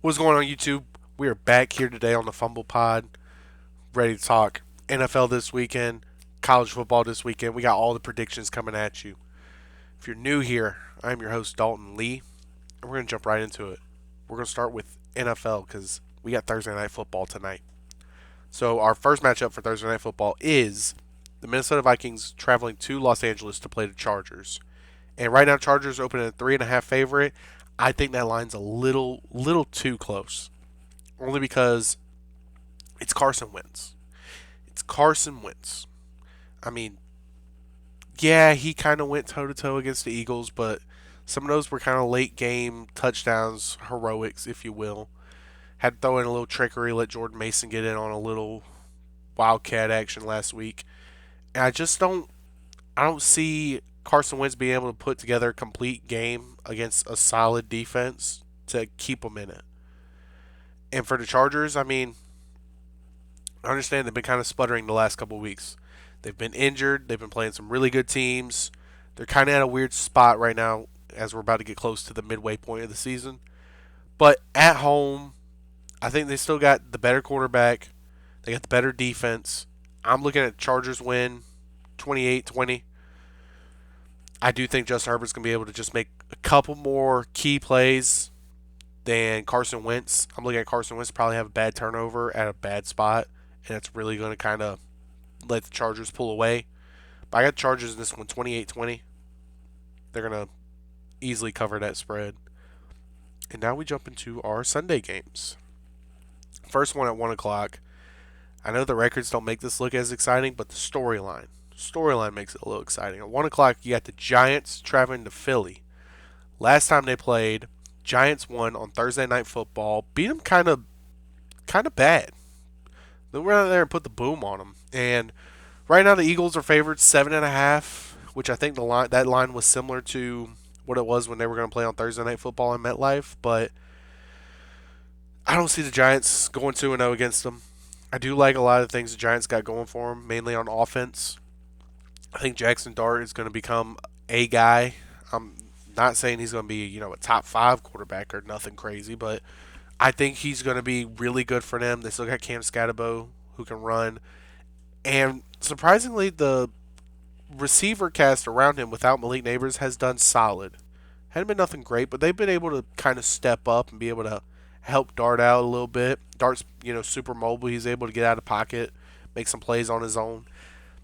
What's going on, YouTube? We are back here today on the Fumble Pod, ready to talk NFL this weekend, college football this weekend. We got all the predictions coming at you. If you're new here, I'm your host, Dalton Lee, and we're going to jump right into it. We're going to start with NFL because we got Thursday Night Football tonight. So, our first matchup for Thursday Night Football is the Minnesota Vikings traveling to Los Angeles to play the Chargers. And right now, Chargers open at a 3.5 favorite. I think that line's a little too close. Only because it's Carson Wentz. It's Carson Wentz. I mean, yeah, he kind of went toe to toe against the Eagles, but some of those were kind of late game touchdowns, heroics, if you will. Had to throw in a little trickery, let Jordan Mason get in on a little wildcat action last week. And I don't see Carson Wentz being able to put together a complete game against a solid defense to keep him in it. And for the Chargers, I mean, I understand they've been kind of sputtering the last couple of weeks. They've been injured. They've been playing some really good teams. They're kind of at a weird spot right now as we're about to get close to the midway point of the season. But at home, I think they still got the better quarterback. They got the better defense. I'm looking at Chargers win 28-20. I do think Justin Herbert's going to be able to just make a couple more key plays than Carson Wentz. I'm looking at Carson Wentz probably have a bad turnover at a bad spot, and it's really going to kind of let the Chargers pull away. But I got Chargers in this one 28-20. They're going to easily cover that spread. And now we jump into our Sunday games. First one at 1 o'clock. I know the records don't make this look as exciting, but the storyline makes it a little exciting. At 1 o'clock, you got the Giants traveling to Philly. Last time they played, Giants won on Thursday Night Football. Beat them kind of bad. They went out there and put the boom on them. And right now the Eagles are favored 7.5, which I think that line was similar to what it was when they were going to play on Thursday Night Football in MetLife. But I don't see the Giants going 2-0 against them. I do like a lot of things the Giants got going for them, mainly on offense. I think Jackson Dart is going to become a guy. I'm not saying he's going to be, a top 5 quarterback or nothing crazy, but I think he's going to be really good for them. They still got Cam Scatterbo who can run. And surprisingly, the receiver cast around him without Malik Neighbors has done solid. Hadn't been nothing great, but they've been able to kind of step up and be able to help Dart out a little bit. Dart's, super mobile. He's able to get out of pocket, make some plays on his own.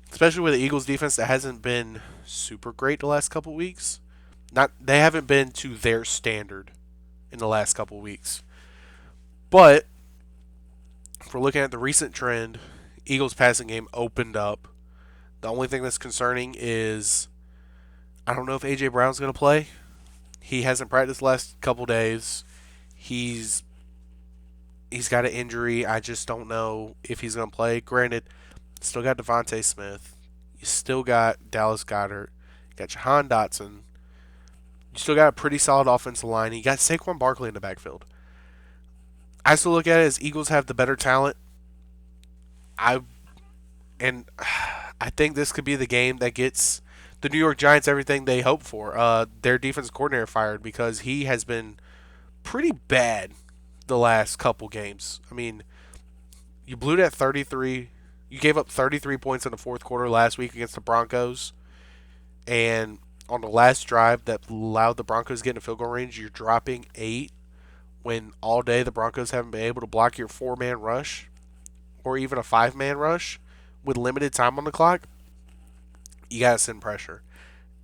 Especially with the Eagles defense that hasn't been super great the last couple weeks. They haven't been to their standard in the last couple weeks. But if we're looking at the recent trend, Eagles passing game opened up. The only thing that's concerning is I don't know if AJ Brown's going to play. He hasn't practiced the last couple days. He's got an injury. I just don't know if he's going to play. Granted, still got Devontae Smith. You still got Dallas Goedert. You got Jahan Dotson. You still got a pretty solid offensive line. You got Saquon Barkley in the backfield. I still look at it as Eagles have the better talent. I and I think this could be the game that gets the New York Giants everything they hope for. Their defensive coordinator fired because he has been pretty bad the last couple games. I mean, you blew that 33. You gave up 33 points in the fourth quarter last week against the Broncos. And on the last drive that allowed the Broncos to get in field goal range, you're dropping 8 when all day the Broncos haven't been able to block your 4-man rush or even a 5-man rush with limited time on the clock. You got to send pressure.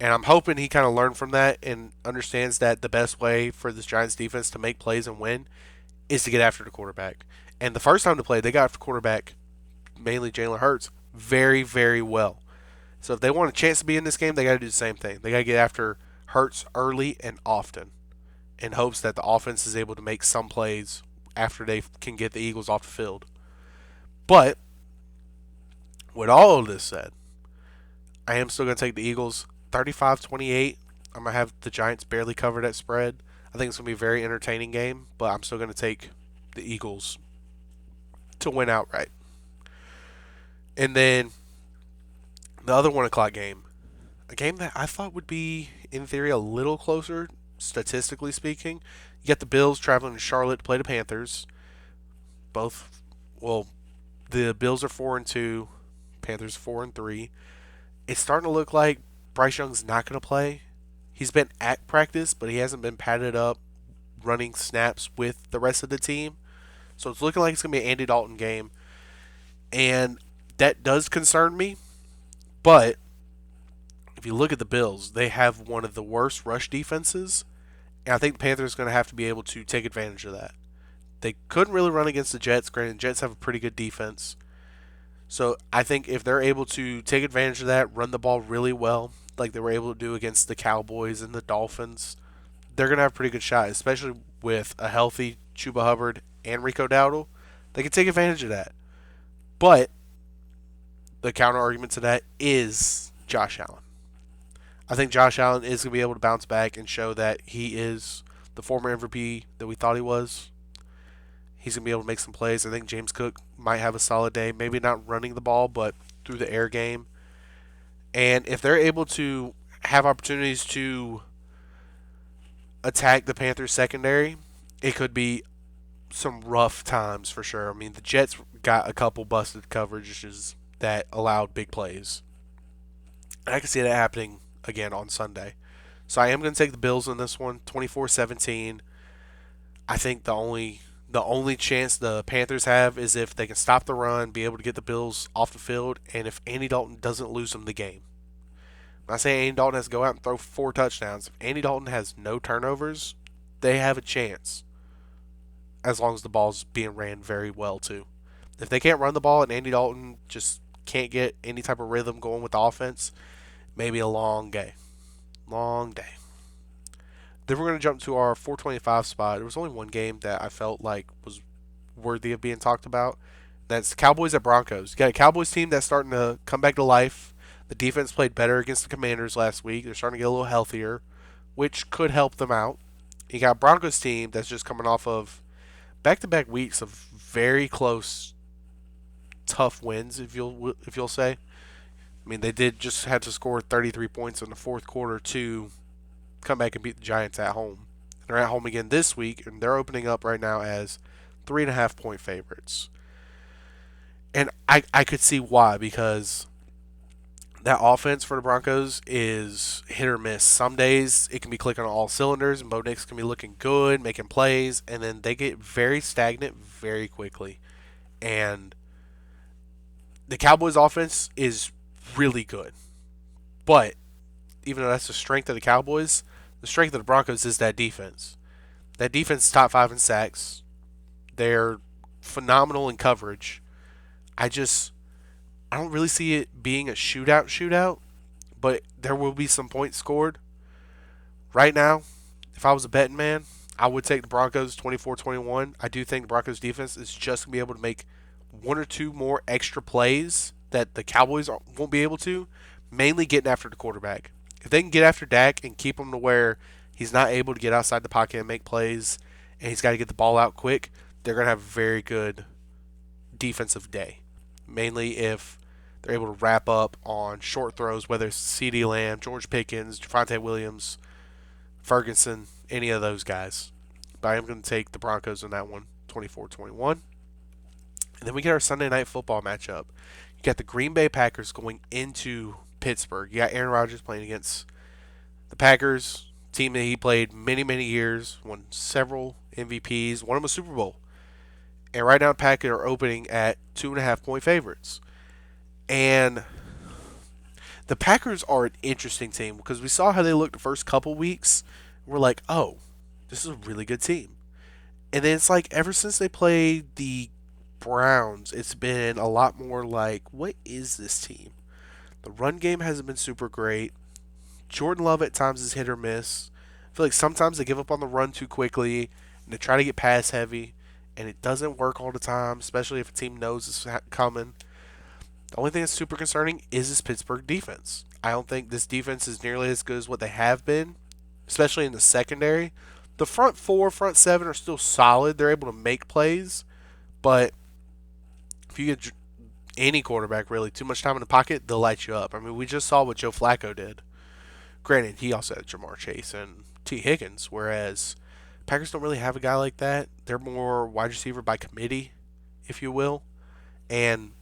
And I'm hoping he kind of learned from that and understands that the best way for this Giants defense to make plays and win is to get after the quarterback. And the first time to play, they got after the quarterback, mainly Jalen Hurts, very, very well. So if they want a chance to be in this game, they got to do the same thing. They got to get after Hurts early and often in hopes that the offense is able to make some plays after they can get the Eagles off the field. But with all of this said, I am still going to take the Eagles 35-28. I'm going to have the Giants barely cover that spread. I think it's going to be a very entertaining game, but I'm still going to take the Eagles to win outright. And then the other 1 o'clock game, a game that I thought would be, in theory, a little closer, statistically speaking. You got the Bills traveling to Charlotte to play the Panthers. Both, well, the Bills are 4-2, Panthers 4-3. It's starting to look like Bryce Young's not going to play. He's been at practice, but he hasn't been padded up running snaps with the rest of the team. So it's looking like it's going to be an Andy Dalton game. And that does concern me. But if you look at the Bills, they have one of the worst rush defenses. And I think the Panthers are going to have to be able to take advantage of that. They couldn't really run against the Jets. Granted, the Jets have a pretty good defense. So I think if they're able to take advantage of that, run the ball really well, like they were able to do against the Cowboys and the Dolphins, they're going to have a pretty good shot, especially with a healthy Chuba Hubbard and Rico Dowdle. They can take advantage of that. But the counter argument to that is Josh Allen. I think Josh Allen is going to be able to bounce back and show that he is the former MVP that we thought he was. He's going to be able to make some plays. I think James Cook might have a solid day. Maybe not running the ball, but through the air game. And if they're able to have opportunities to attack the Panthers secondary, it could be some rough times for sure. I mean, the Jets got a couple busted coverages that allowed big plays. And I can see that happening again on Sunday. So I am going to take the Bills in this one, 24-17. I think the only chance the Panthers have is if they can stop the run, be able to get the Bills off the field, and if Andy Dalton doesn't lose them the game. I'm not saying Andy Dalton has to go out and throw 4 touchdowns. If Andy Dalton has no turnovers, they have a chance. As long as the ball's being ran very well, too. If they can't run the ball and Andy Dalton just can't get any type of rhythm going with the offense, maybe a long day. Long day. Then we're going to jump to our 425 spot. There was only one game that I felt like was worthy of being talked about. That's Cowboys at Broncos. You got a Cowboys team that's starting to come back to life. The defense played better against the Commanders last week. They're starting to get a little healthier, which could help them out. You got a Broncos team that's just coming off of back-to-back weeks of very close, tough wins, if you'll say. I mean, they did just had to score 33 points in the fourth quarter to come back and beat the Giants at home. They're at home again this week, and they're opening up right now as 3.5-point favorites. And I could see why, because that offense for the Broncos is hit or miss. Some days it can be clicking on all cylinders, and Bo Nix can be looking good, making plays, and then they get very stagnant very quickly. And the Cowboys' offense is really good. But even though that's the strength of the Cowboys, the strength of the Broncos is that defense. That defense is top 5 in sacks. They're phenomenal in coverage. I don't really see it being a shootout, but there will be some points scored. Right now, if I was a betting man, I would take the Broncos 24-21. I do think the Broncos defense is just going to be able to make 1 or 2 more extra plays that the Cowboys won't be able to, mainly getting after the quarterback. If they can get after Dak and keep him to where he's not able to get outside the pocket and make plays, and he's got to get the ball out quick, they're going to have a very good defensive day. Mainly if they're able to wrap up on short throws, whether it's CeeDee Lamb, George Pickens, Javonte Williams, Ferguson, any of those guys. But I am going to take the Broncos in that one, 24-21. And then we get our Sunday night football matchup. You got the Green Bay Packers going into Pittsburgh. You got Aaron Rodgers playing against the Packers, team that he played many, many years, won several MVPs, won him a Super Bowl. And right now, the Packers are opening at 2.5-point favorites. And the Packers are an interesting team because we saw how they looked the first couple weeks. We're like, oh, this is a really good team. And then it's like ever since they played the Browns, it's been a lot more like, what is this team? The run game hasn't been super great. Jordan Love at times is hit or miss. I feel like sometimes they give up on the run too quickly and they try to get pass heavy, and it doesn't work all the time, especially if a team knows it's coming. The only thing that's super concerning is this Pittsburgh defense. I don't think this defense is nearly as good as what they have been, especially in the secondary. The front 4, front 7 are still solid. They're able to make plays, but if you get any quarterback really too much time in the pocket, they'll light you up. I mean, we just saw what Joe Flacco did. Granted, he also had Jamar Chase and T. Higgins, whereas Packers don't really have a guy like that. They're more wide receiver by committee, if you will. And,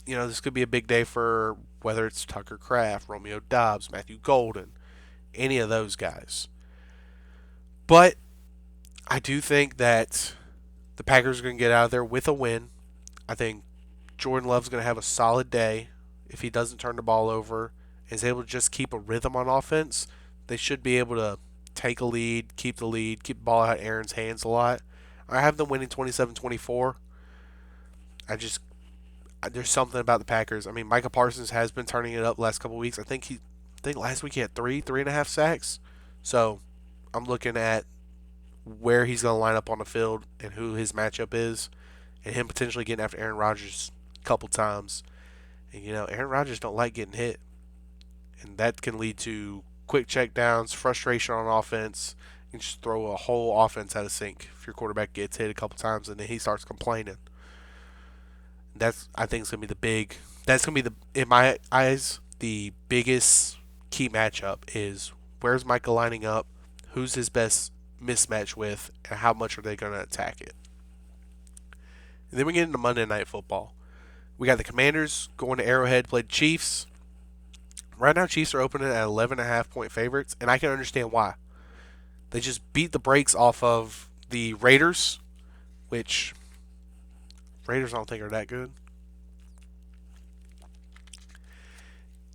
this could be a big day for whether it's Tucker Kraft, Romeo Dobbs, Matthew Golden, any of those guys. But I do think that the Packers are going to get out of there with a win. I think Jordan Love's going to have a solid day if he doesn't turn the ball over and is able to just keep a rhythm on offense. They should be able to take a lead, keep the ball out of Aaron's hands a lot. I have them winning 27-24. There's something about the Packers. I mean, Micah Parsons has been turning it up the last couple of weeks. I think last week he had three and a half sacks. So I'm looking at where he's going to line up on the field and who his matchup is, and him potentially getting after Aaron Rodgers a couple times. And Aaron Rodgers don't like getting hit, and that can lead to quick checkdowns, frustration on offense, and just throw a whole offense out of sync if your quarterback gets hit a couple times and then he starts complaining. I think it's gonna be in my eyes, the biggest key matchup is where's Micah lining up, who's his best mismatch with, and how much are they gonna attack it. And then we get into Monday Night Football. We got the Commanders going to Arrowhead to play the Chiefs. Right now, Chiefs are opening at 11.5-point favorites, and I can understand why. They just beat the brakes off of the Raiders, which Raiders I don't think are that good.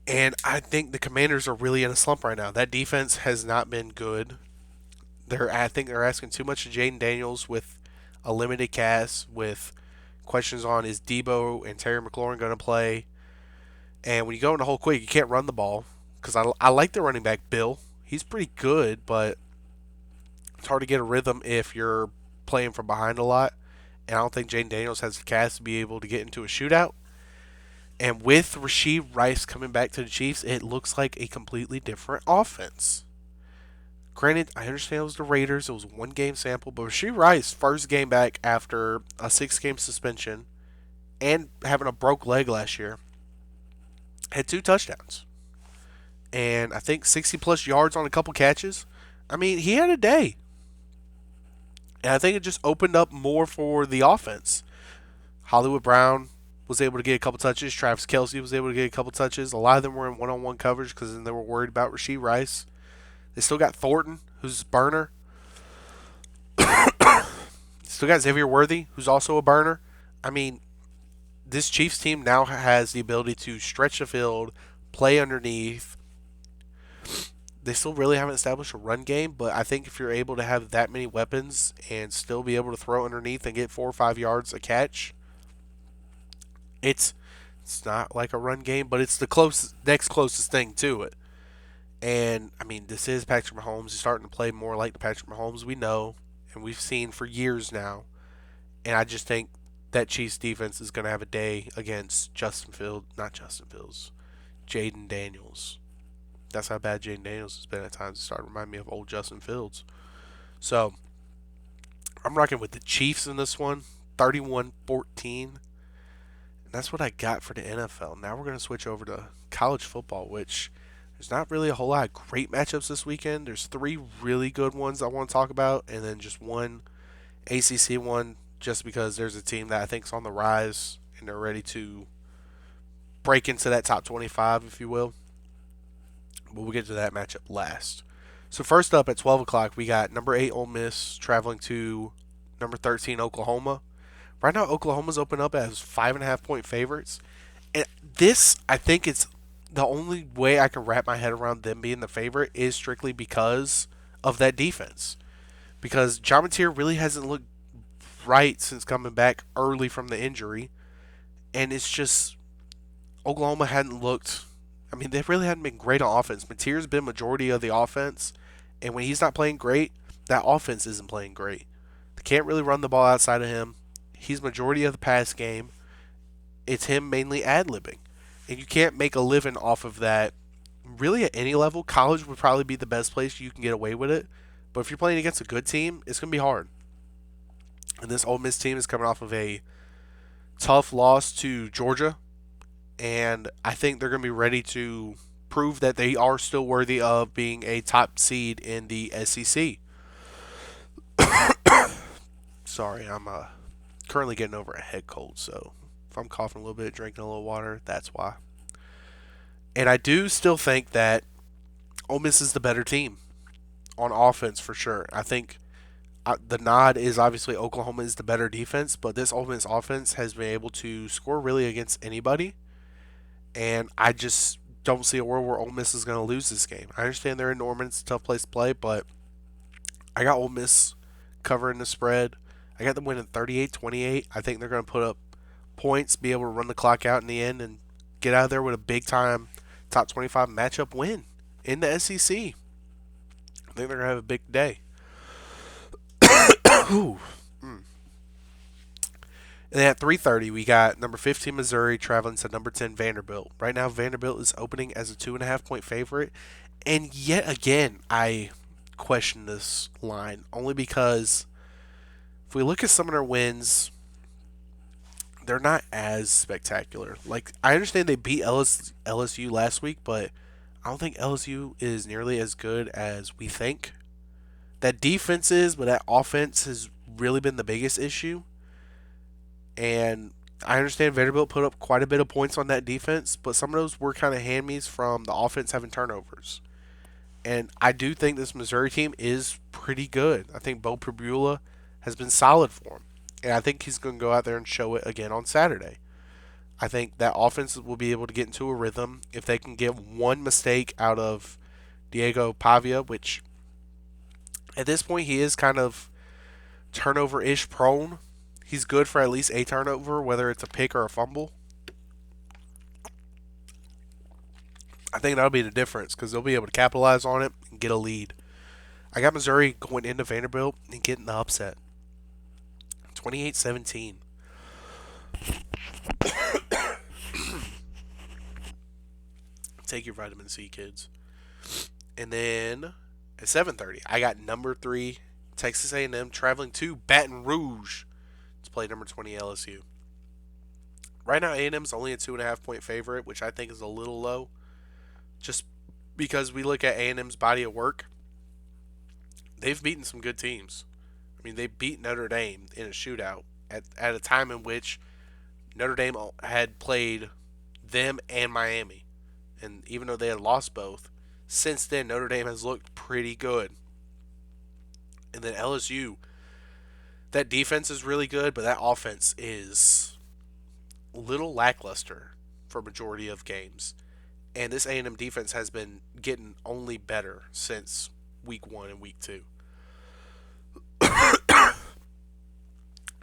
And I think the Commanders are really in a slump right now. That defense has not been good. I think they're asking too much of Jaden Daniels with a limited cast, with questions on is Debo and Terry McLaurin going to play. And when you go in the hole quick, you can't run the ball. Because I like the running back, Bill. He's pretty good, but it's hard to get a rhythm if you're playing from behind a lot. And I don't think Jaden Daniels has the cast to be able to get into a shootout. And with Rashee Rice coming back to the Chiefs, it looks like a completely different offense. Granted, I understand it was the Raiders. It was a one-game sample. But Rashee Rice, first game back after a 6-game suspension and having a broke leg last year, had 2 touchdowns. And I think 60-plus yards on a couple catches. I mean, he had a day. And I think it just opened up more for the offense. Hollywood Brown was able to get a couple touches. Travis Kelce was able to get a couple touches. A lot of them were in one-on-one coverage because they were worried about Rashee Rice. They still got Thornton, who's a burner. Still got Xavier Worthy, who's also a burner. I mean, this Chiefs team now has the ability to stretch the field, play underneath. They still really haven't established a run game, but I think if you're able to have that many weapons and still be able to throw underneath and get 4 or 5 yards a catch, it's not like a run game, but it's the next closest thing to it. And, I mean, this is Patrick Mahomes. He's starting to play more like the Patrick Mahomes we know and we've seen for years now. And I just think that Chiefs defense is going to have a day against Jaden Daniels. That's how bad Jaden Daniels has been at times. It started to remind me of old Justin Fields. So, I'm rocking with the Chiefs in this one, 31-14. And that's what I got for the NFL. Now we're going to switch over to college football, which there's not really a whole lot of great matchups this weekend. There's 3 really good ones I want to talk about, and then just one ACC one, just because there's a team that I think is on the rise, and they're ready to break into that top 25, if you will. But we'll get to that matchup last. So first up at 12 o'clock, we got number 8 Ole Miss traveling to number 13 Oklahoma. Right now, Oklahoma's open up as 5.5-point favorites. And this, I think it's the only way I can wrap my head around them being the favorite is strictly because of that defense. Because John Mateer really hasn't looked right since coming back early from the injury. And it's just, Oklahoma hadn't looked, I mean, they really hadn't been great on offense. Mateer's been majority of the offense. And when he's not playing great, that offense isn't playing great. They can't really run the ball outside of him. He's majority of the pass game. It's him mainly ad-libbing. And you can't make a living off of that really at any level. College would probably be the best place you can get away with it. But if you're playing against a good team, it's going to be hard. And this Ole Miss team is coming off of a tough loss to Georgia. And I think they're going to be ready to prove that they are still worthy of being a top seed in the SEC. Sorry, I'm currently getting over a head cold, so if I'm coughing a little bit, drinking a little water, that's why. And I do still think that Ole Miss is the better team on offense for sure. I think the nod is obviously Oklahoma is the better defense, but this Ole Miss offense has been able to score really against anybody, and I just don't see a world where Ole Miss is going to lose this game. I understand they're in Norman; it's a tough place to play, but I got Ole Miss covering the spread. I got them winning 38-28. I think they're going to put up points, be able to run the clock out in the end, and get out of there with a big time top 25 matchup win in the SEC. I think they're going to have a big day. Ooh. And then at 3:30, we got number 15 Missouri traveling to number 10 Vanderbilt. Right now, Vanderbilt is opening as a 2.5 point favorite, and yet again, I question this line only because if we look at some of their wins, they're not as spectacular. Like I understand they beat LSU last week, but I don't think LSU is nearly as good as we think. That defense is, but that offense has really been the biggest issue. And I understand Vanderbilt put up quite a bit of points on that defense, but some of those were kind of hand-me's from the offense having turnovers. And I do think this Missouri team is pretty good. I think Bo Pribula has been solid for him. And I think he's going to go out there and show it again on Saturday. I think that offense will be able to get into a rhythm if they can get one mistake out of Diego Pavia, which at this point he is kind of turnover-ish prone. He's good for at least a turnover, whether it's a pick or a fumble. I think that'll be the difference because they'll be able to capitalize on it and get a lead. I got Missouri going into Vanderbilt and getting the upset. 28-17. Take your vitamin C, kids. And then at 7:30, I got number 3 Texas A&M traveling to Baton Rouge to play number 20 LSU. Right now, A&M's only a 2.5 point favorite, which I think is a little low. Just because we look at A&M's body of work, they've beaten some good teams. I mean, they beat Notre Dame in a shootout at a time in which Notre Dame had played them and Miami. And even though they had lost both, since then Notre Dame has looked pretty good. And then LSU, that defense is really good, but that offense is a little lackluster for a majority of games. And this A&M defense has been getting only better since week 1 and week 2.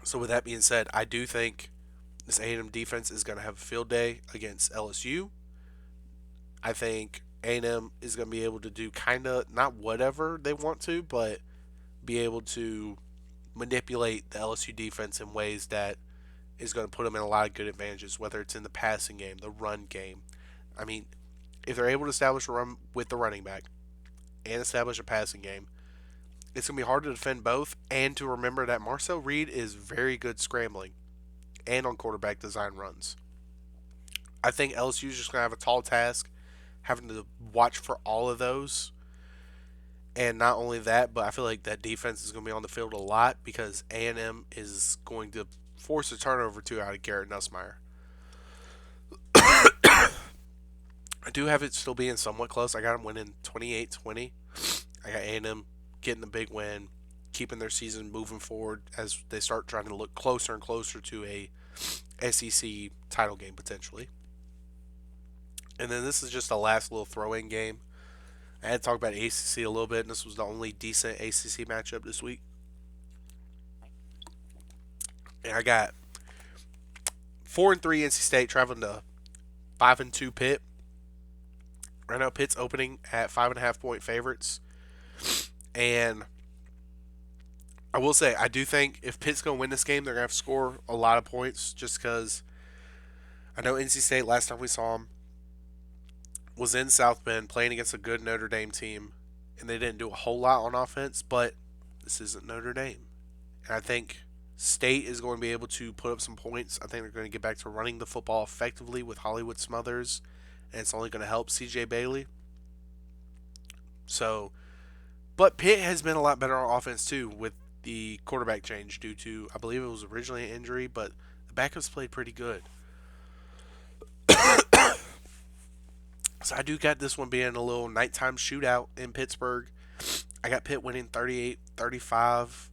So with that being said, I do think this A&M defense is going to have a field day against LSU. I think A&M is going to be able to do kind of not whatever they want to, but be able to manipulate the LSU defense in ways that is going to put them in a lot of good advantages, whether it's in the passing game, the run game. I mean, if they're able to establish a run with the running back and establish a passing game, it's going to be hard to defend both and to remember that Marcel Reed is very good scrambling and on quarterback design runs. I think LSU is just going to have a tall task having to watch for all of those. And not only that, but I feel like that defense is going to be on the field a lot because A&M is going to force a turnover too out of Garrett Nussmeier. I do have it still being somewhat close. I got them winning 28-20. I got A&M getting the big win, keeping their season moving forward as they start trying to look closer and closer to a SEC title game potentially. And then this is just a last little throw-in game. I had to talk about ACC a little bit, and this was the only decent ACC matchup this week. And I got 4-3 NC State traveling to 5-2 Pitt. Right now, Pitt's opening at 5.5 point favorites. And I will say, I do think if Pitt's going to win this game, they're going to have to score a lot of points just because I know NC State, last time we saw them, was in South Bend playing against a good Notre Dame team, and they didn't do a whole lot on offense, but this isn't Notre Dame. And I think State is going to be able to put up some points. I think they're going to get back to running the football effectively with Hollywood Smothers, and it's only going to help CJ Bailey. So, but Pitt has been a lot better on offense too with the quarterback change due to, I believe it was originally an injury, but the backups played pretty good. So I do got this one being a little nighttime shootout in Pittsburgh. I got Pitt winning 38-35.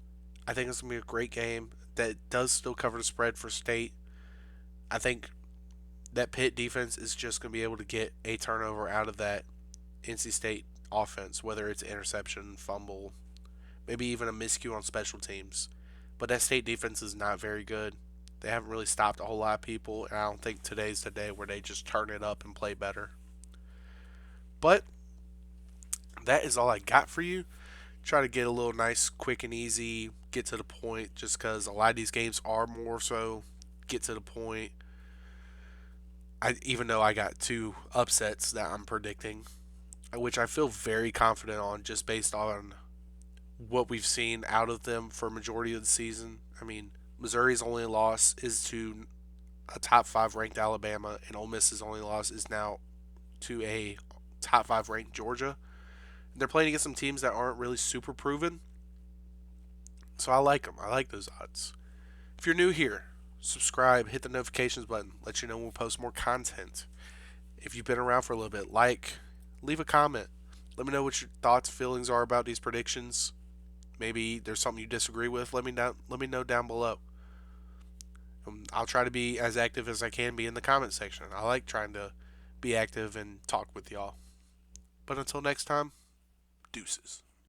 I think it's going to be a great game that does still cover the spread for State. I think that Pitt defense is just going to be able to get a turnover out of that NC State offense, whether it's interception, fumble, maybe even a miscue on special teams. But that State defense is not very good. They haven't really stopped a whole lot of people, and I don't think today's the day where they just turn it up and play better. But that is all I got for you. Try to get a little nice, quick and easy, get to the point, just because a lot of these games are more so get to the point. Even though I got two upsets that I'm predicting, which I feel very confident on just based on what we've seen out of them for a majority of the season. I mean, Missouri's only loss is to a top five ranked Alabama, and Ole Miss's only loss is now to a top five ranked Georgia. They're playing against some teams that aren't really super proven, so I like them. I like those odds. If you're new here, subscribe, hit the notifications button, let you know when we post more content. If you've been around for a little bit, leave a comment. Let me know what your thoughts, feelings are about these predictions. Maybe there's something you disagree with. Let me know down below. I'll try to be as active as I can be in the comment section. I like trying to be active and talk with y'all. But until next time, deuces.